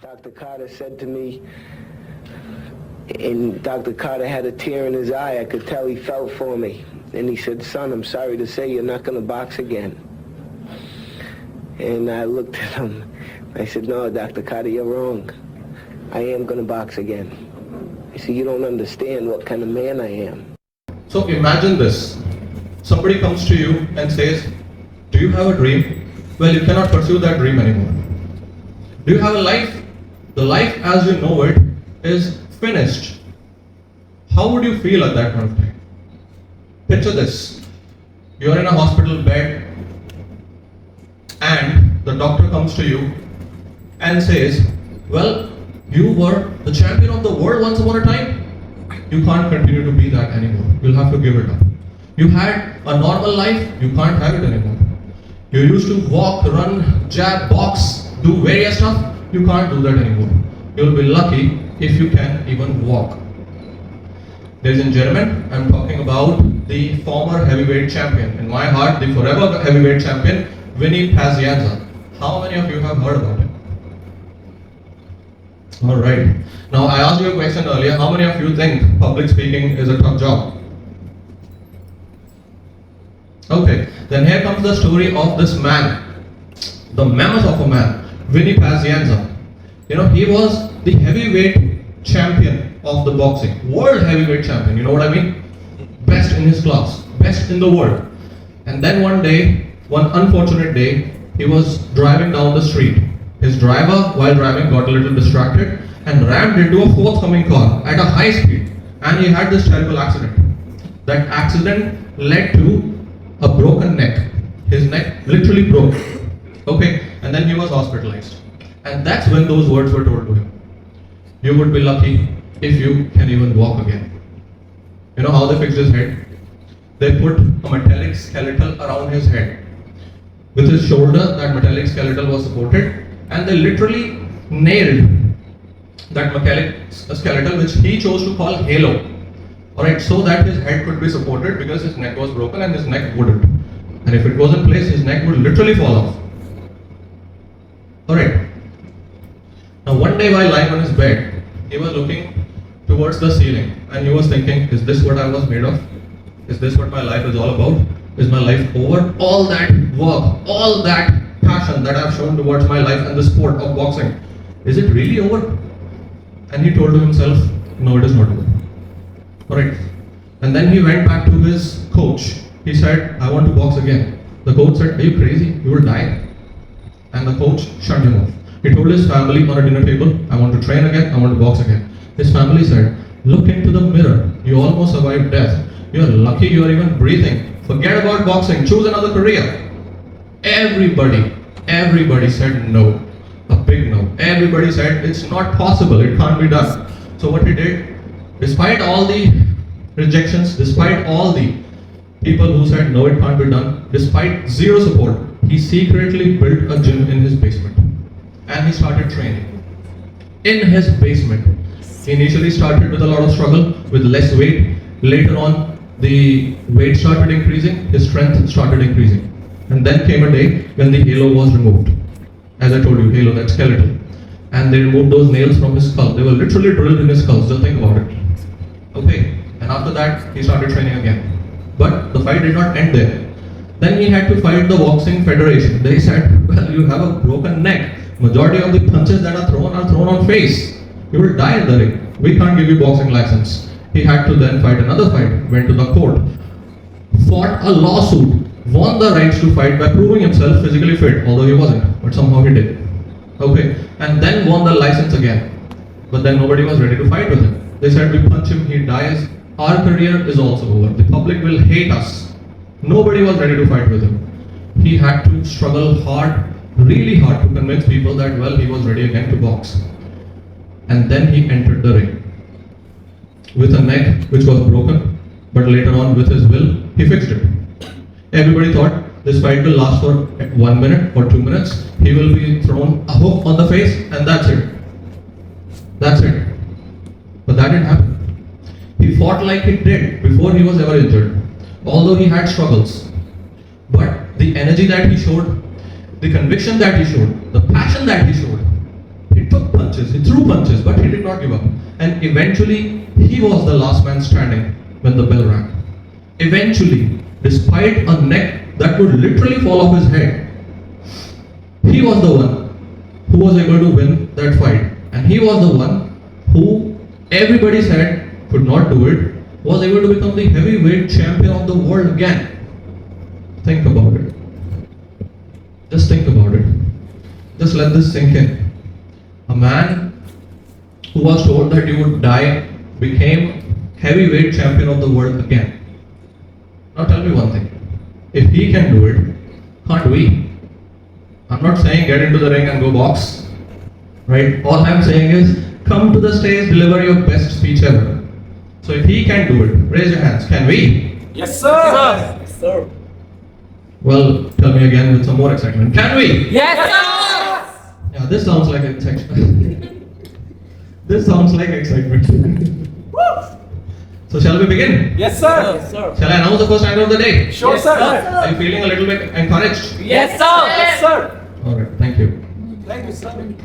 Dr. Carter said to me, and Dr. Carter had a tear in his eye. I could tell he felt for me. And he said, son, I'm sorry to say you're not going to box again. And I looked at him. I said, no, Dr. Carter, you're wrong. I am going to box again. I said, you don't understand what kind of man I am. So imagine this. Somebody comes to you and says, do you have a dream? Well, you cannot pursue that dream anymore. Do you have a life? The life as you know it is finished. How would you feel at that point of time? Picture this. You are in a hospital bed and the doctor comes to you and says, well, you were the champion of the world once upon a time. You can't continue to be that anymore. You'll have to give it up. You had a normal life, you can't have it anymore. You used to walk, run, jab, box, do various stuff. You can't do that anymore. You'll be lucky if you can even walk. Ladies and gentlemen, I'm talking about the former heavyweight champion. In my heart, the forever heavyweight champion, Vinny Pazienza. How many of you have heard about him? Alright. Now I asked you a question earlier. How many of you think public speaking is a tough job? Okay. Then here comes the story of this man. The mammoth of a man. Vinny Pazienza. You know, he was the heavyweight champion of the boxing. World heavyweight champion, you know what I mean? Best in his class. Best in the world. And then one day, one unfortunate day, he was driving down the street. His driver, while driving, got a little distracted and rammed into a forthcoming car at a high speed. And he had this terrible accident. That accident led to a broken neck. His neck literally broke. Okay, and then he was hospitalized. And that's when those words were told to him. You would be lucky if you can even walk again. You know how they fixed his head? They put a metallic skeletal around his head. With his shoulder, that metallic skeletal was supported, and they literally nailed that metallic skeletal, which he chose to call halo. Alright, so that his head could be supported because his neck was broken and his neck wouldn't. And if it was in place, his neck would literally fall off. Alright. Now one day while lying on his bed, he was looking towards the ceiling and he was thinking, is this what I was made of? Is this what my life is all about? Is my life over? All that work, all that passion that I've shown towards my life and the sport of boxing, is it really over? And he told to himself, no, it is not over. Alright. And then he went back to his coach. He said, I want to box again. The coach said, are you crazy? You will die. And the coach shut him off. He told his family on a dinner table, I want to train again, I want to box again. His family said, look into the mirror. You almost survived death. You're lucky you are even breathing. Forget about boxing. Choose another career. Everybody said no. A big no. Everybody said it's not possible. It can't be done. So what he did, despite all the rejections, despite all the people who said no, it can't be done, despite zero support, he secretly built a gym in his basement. And he started training in his basement. He initially started with a lot of struggle, with less weight. Later on, the weight started increasing, his strength started increasing. And then came a day when the halo was removed. As I told you, halo, that skeleton. And they removed those nails from his skull. They were literally drilled in his skull, just think about it. Okay, and after that, he started training again. But the fight did not end there. Then he had to fight the boxing federation. They said, well, you have a broken neck. Majority of the punches that are thrown on face. You will die in the ring. We can't give you boxing license. He had to then fight another fight, went to the court, fought a lawsuit, won the rights to fight by proving himself physically fit, although he wasn't, but somehow he did. Okay, and then won the license again. But then nobody was ready to fight with him. They said, we punch him, he dies, our career is also over. The public will hate us. Nobody was ready to fight with him. He had to struggle hard, really hard, to convince people that, well, he was ready again to box. And then he entered the ring with a neck which was broken, but later on with his will, he fixed it. Everybody thought this fight will last for 1 minute or 2 minutes. He will be thrown a hook on the face and that's it. That's it. But that didn't happen. He fought like he did before he was ever injured. Although he had struggles. But the energy that he showed, the conviction that he showed, the passion that he showed, he took punches. punches, he threw punches, but he did not give up. And eventually, he was the last man standing when the bell rang. Eventually, despite a neck that would literally fall off his head, he was the one who was able to win that fight. And he was the one who everybody said could not do it, was able to become the heavyweight champion of the world again. Think about it. Just think about it. Just let this sink in. A man who was told that he would die became heavyweight champion of the world again. Now tell me one thing. If he can do it, can't we? I'm not saying get into the ring and go box. Right? All I'm saying is come to the stage, deliver your best speech ever. So if he can do it, raise your hands. Can we? Yes, sir. Yes, sir. Well, tell me again with some more excitement. Can we? Yes, sir. Yeah, this sounds like excitement. This sounds like excitement. So shall we begin? Yes, sir. Yes, sir. Shall I announce the first fighter of the day? Sure, Yes, sir. sir. Are you feeling a little bit encouraged? Yes, sir. Yes, sir. Alright, thank you. Thank you, sir.